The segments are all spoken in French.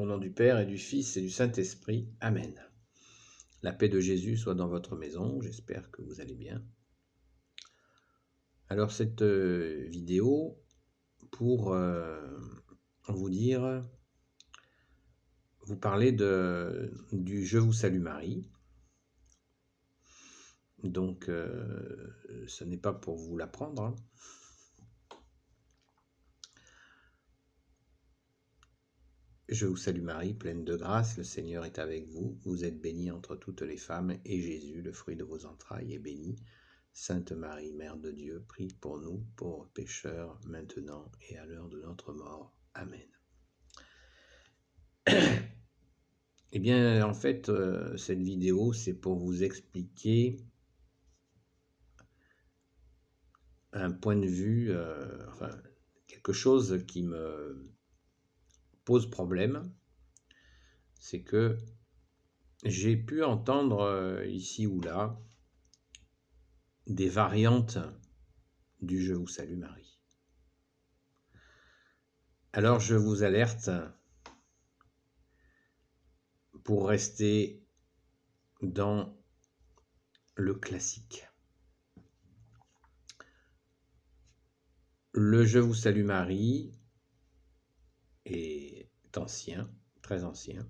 Au nom du Père et du Fils et du Saint-Esprit. Amen. La paix de Jésus soit dans votre maison. J'espère que vous allez bien. Alors cette vidéo pour vous parler du Je vous salue Marie. Donc ce n'est pas pour vous l'apprendre, hein. Je vous salue Marie, pleine de grâce, le Seigneur est avec vous. Vous êtes bénie entre toutes les femmes, et Jésus, le fruit de vos entrailles, est béni. Sainte Marie, Mère de Dieu, prie pour nous, pauvres pécheurs, maintenant et à l'heure de notre mort. Amen. Eh bien, en fait, cette vidéo, c'est pour vous expliquer un point de vue, quelque chose qui me pose problème. C'est que j'ai pu entendre ici ou là des variantes du Je vous salue Marie. Alors je vous alerte pour rester dans le classique. Le Je vous salue Marie est ancien, très ancien,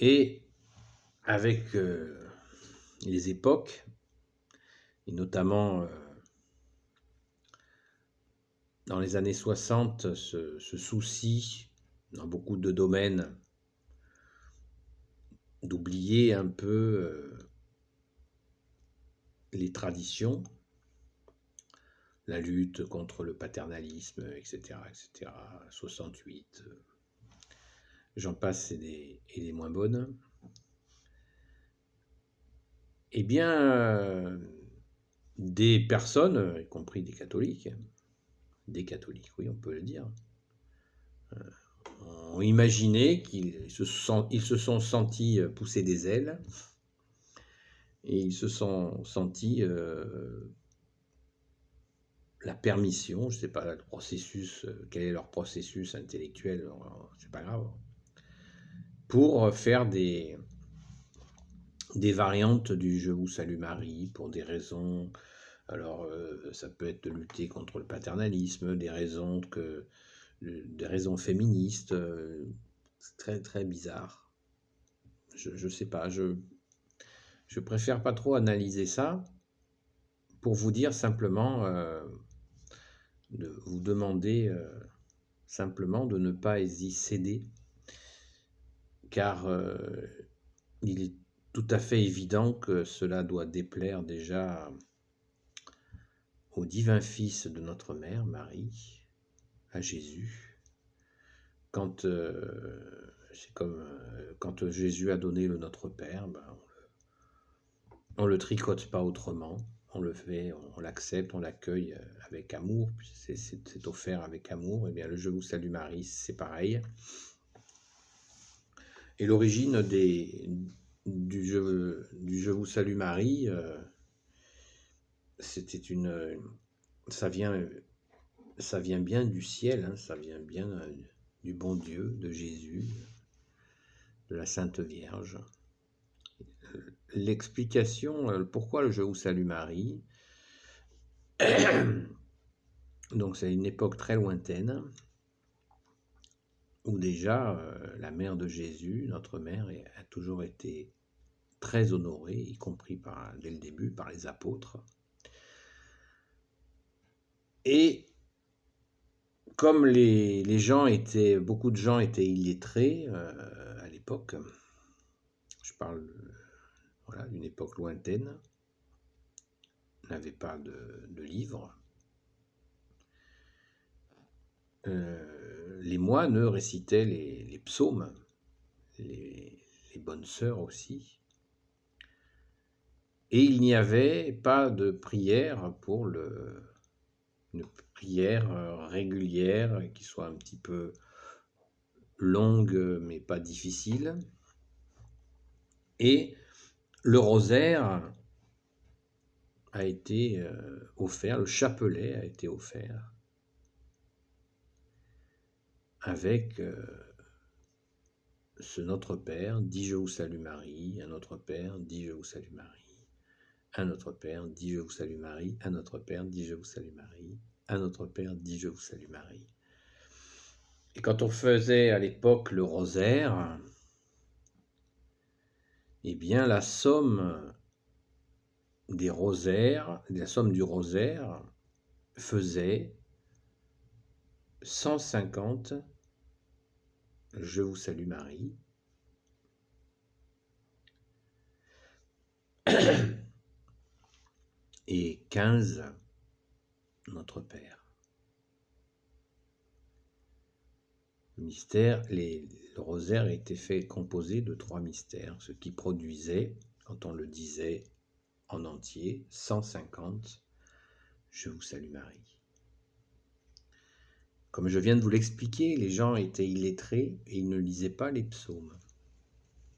et avec les époques, et notamment dans les années 60, ce souci dans beaucoup de domaines d'oublier un peu les traditions, la lutte contre le paternalisme, etc., etc., 68, j'en passe et des moins bonnes. Eh bien, des personnes, y compris des catholiques, oui, on peut le dire, ont imaginé qu'ils se sont sentis pousser des ailes, et ils se sont sentis la permission, je ne sais pas le processus, quel est leur processus intellectuel, c'est pas grave, pour faire des variantes du Je vous salue Marie pour des raisons. Alors ça peut être de lutter contre le paternalisme, des raisons féministes, c'est très très bizarre. Je sais pas, je préfère pas trop analyser ça, pour vous dire simplement, de vous demander simplement de ne pas y céder, car il est tout à fait évident que cela doit déplaire déjà au divin Fils de notre Mère, Marie, à Jésus. C'est comme quand Jésus a donné le Notre Père, on le tricote pas autrement, on le fait, on l'accepte, on l'accueille avec amour, c'est offert avec amour. Et bien le Je vous salue Marie, c'est pareil. Et l'origine du Je vous salue Marie, ça vient bien du ciel, hein, ça vient bien du bon Dieu, de Jésus, de la Sainte Vierge. L'explication, pourquoi le Je vous salue Marie, donc c'est une époque très lointaine, où déjà la mère de Jésus, notre mère, a toujours été très honorée, y compris dès le début par les apôtres. Et comme beaucoup de gens étaient illettrés à l'époque, je parle d'une époque lointaine, n'avaient pas de livres, les moines récitaient les psaumes, les bonnes sœurs aussi, et il n'y avait pas de prière une prière régulière qui soit un petit peu longue mais pas difficile. Et le rosaire a été offert, le chapelet a été offert avec ce Notre Père dit je vous salue Marie, un Notre Père dit je vous salue Marie, un Notre Père dit je vous salue Marie, un Notre Père dit je vous salue Marie, un Notre Père dit je vous salue Marie. Et quand on faisait à l'époque le rosaire, eh bien la somme des rosaires, la somme du rosaire faisait 150 je vous salue Marie et 15 Notre Père. Le rosaire était fait composé de 3 mystères, ce qui produisait, quand on le disait en entier, 150 je vous salue Marie. Comme je viens de vous l'expliquer, les gens étaient illettrés et ils ne lisaient pas les psaumes.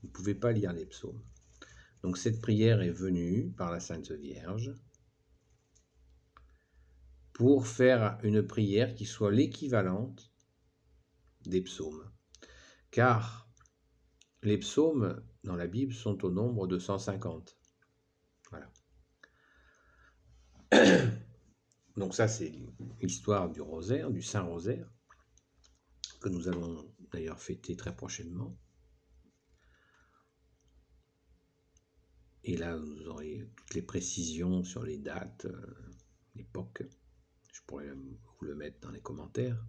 Ils ne pouvaient pas lire les psaumes. Donc cette prière est venue par la Sainte Vierge pour faire une prière qui soit l'équivalente des psaumes. Car les psaumes dans la Bible sont au nombre de 150. Voilà. Donc ça, c'est l'histoire du rosaire, du Saint Rosaire, que nous allons d'ailleurs fêter très prochainement. Et là, vous aurez toutes les précisions sur les dates, l'époque. Je pourrais vous le mettre dans les commentaires.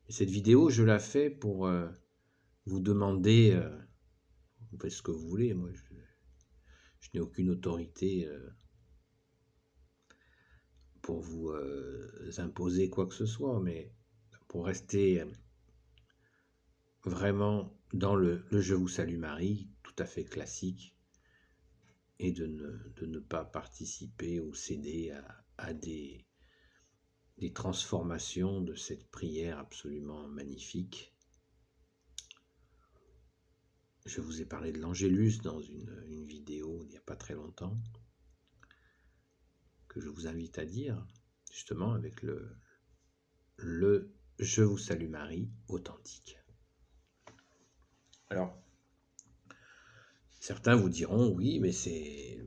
Et cette vidéo, je la fais pour vous demander, vous faites ce que vous voulez, moi je n'ai aucune autorité pour vous imposer quoi que ce soit, mais pour rester vraiment dans le Je vous salue Marie, tout à fait classique, et de ne pas participer ou céder à des transformations de cette prière absolument magnifique. Je vous ai parlé de l'Angélus dans une vidéo il n'y a pas très longtemps, que je vous invite à dire, justement avec le Je vous salue Marie authentique. Alors, certains vous diront, oui, mais c'est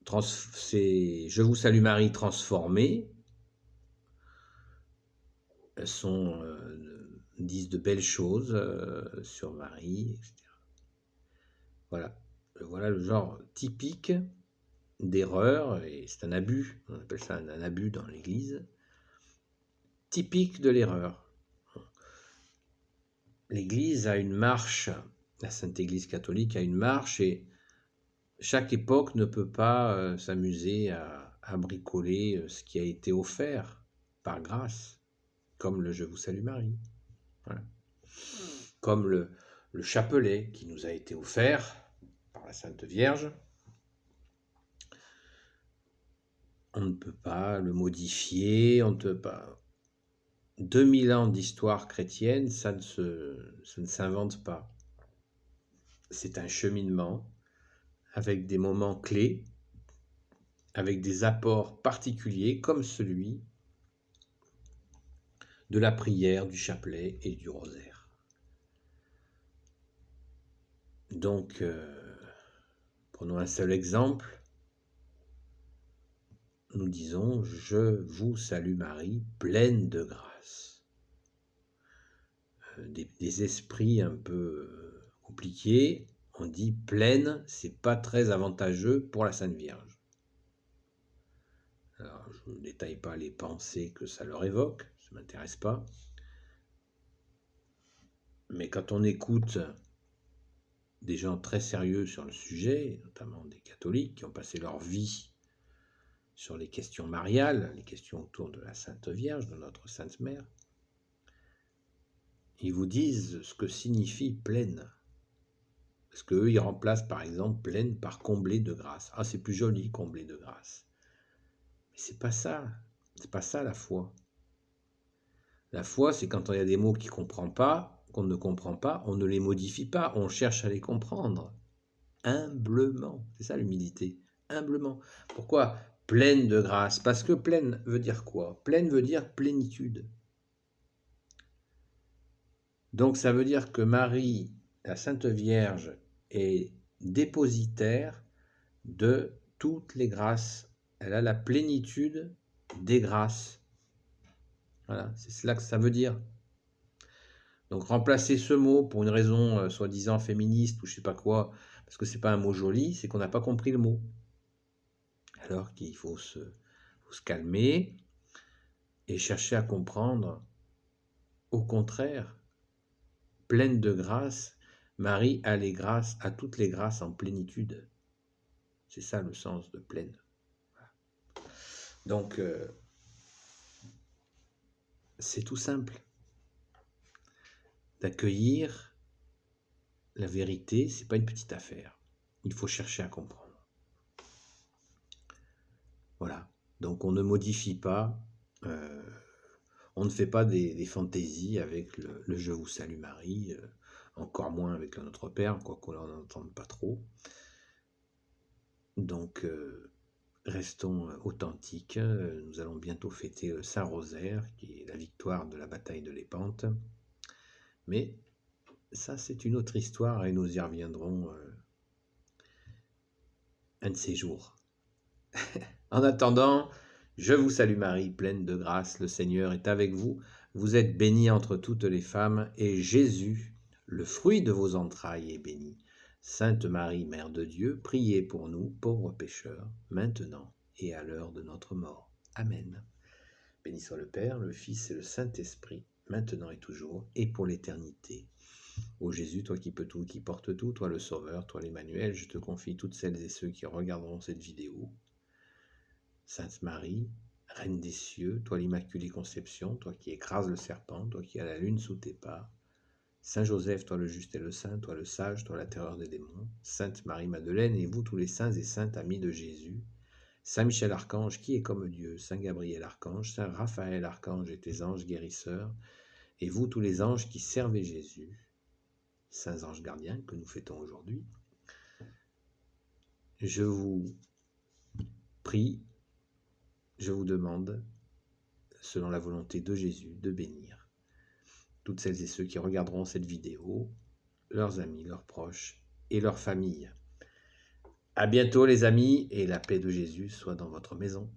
Je vous salue Marie transformé, disent de belles choses sur Marie, etc. Voilà le genre typique d'erreur, et c'est un abus, on appelle ça un abus dans l'Église, typique de l'erreur. L'Église a une marche, la Sainte Église catholique a une marche, et chaque époque ne peut pas s'amuser à bricoler ce qui a été offert par grâce, comme le Je vous salue Marie. Voilà. Comme le chapelet qui nous a été offert par la Sainte Vierge. On ne peut pas le modifier, on ne peut pas. 2000 ans d'histoire chrétienne, ça ne s'invente pas. C'est un cheminement avec des moments clés, avec des apports particuliers comme celui de la prière, du chapelet et du rosaire. Donc, prenons un seul exemple. Nous disons « Je vous salue Marie, pleine de grâce ». Des esprits un peu compliqués, on dit « pleine », c'est pas très avantageux pour la Sainte Vierge. Alors, je ne détaille pas les pensées que ça leur évoque, ça ne m'intéresse pas. Mais quand on écoute des gens très sérieux sur le sujet, notamment des catholiques qui ont passé leur vie sur les questions mariales, les questions autour de la Sainte Vierge, de notre Sainte Mère, ils vous disent ce que signifie pleine. Parce qu'eux, ils remplacent par exemple pleine par comblée de grâce. Ah, c'est plus joli, comblée de grâce. Mais c'est pas ça la foi. La foi, c'est quand il y a des mots qu'on ne comprend pas, on ne les modifie pas, on cherche à les comprendre. Humblement, c'est ça l'humilité, humblement. Pourquoi pleine de grâce? Parce que pleine veut dire quoi? Pleine veut dire plénitude. Donc ça veut dire que Marie, la Sainte Vierge, est dépositaire de toutes les grâces. Elle a la plénitude des grâces. Voilà, c'est cela que ça veut dire. Donc remplacer ce mot pour une raison soi-disant féministe ou je sais pas quoi, parce que c'est pas un mot joli, c'est qu'on n'a pas compris le mot. Alors qu'il faut se calmer et chercher à comprendre. Au contraire, pleine de grâce, Marie a les grâces, a toutes les grâces en plénitude. C'est ça le sens de pleine. Donc, c'est tout simple. D'accueillir la vérité, c'est pas une petite affaire. Il faut chercher à comprendre. Voilà. Donc, on ne modifie pas, on ne fait pas des fantaisies avec le Je vous salue Marie, encore moins avec le Notre Père, quoiqu'on n'en entende pas trop. Donc, restons authentiques. Nous allons bientôt fêter le Saint-Rosaire, qui est la victoire de la bataille de Lépante. Mais ça, c'est une autre histoire et nous y reviendrons un de ces jours. En attendant, je vous salue Marie, pleine de grâce, le Seigneur est avec vous. Vous êtes bénie entre toutes les femmes, et Jésus, le fruit de vos entrailles, est béni. Sainte Marie, Mère de Dieu, priez pour nous, pauvres pécheurs, maintenant et à l'heure de notre mort. Amen. Béni soit le Père, le Fils et le Saint-Esprit, maintenant et toujours, et pour l'éternité. Ô Jésus, toi qui peux tout, qui portes tout, toi le Sauveur, toi l'Emmanuel, je te confie toutes celles et ceux qui regarderont cette vidéo. Sainte Marie, Reine des cieux, toi l'Immaculée Conception, toi qui écrases le serpent, toi qui as la lune sous tes pas. Saint Joseph, toi le juste et le saint, toi le sage, toi la terreur des démons. Sainte Marie-Madeleine, et vous tous les saints et saintes amis de Jésus. Saint Michel Archange, qui est comme Dieu, Saint Gabriel Archange, Saint Raphaël Archange et tes anges guérisseurs, et vous tous les anges qui servez Jésus. Saints anges gardiens que nous fêtons aujourd'hui. Je vous prie, je vous demande, selon la volonté de Jésus, de bénir toutes celles et ceux qui regarderont cette vidéo, leurs amis, leurs proches et leurs familles. À bientôt les amis, et la paix de Jésus soit dans votre maison.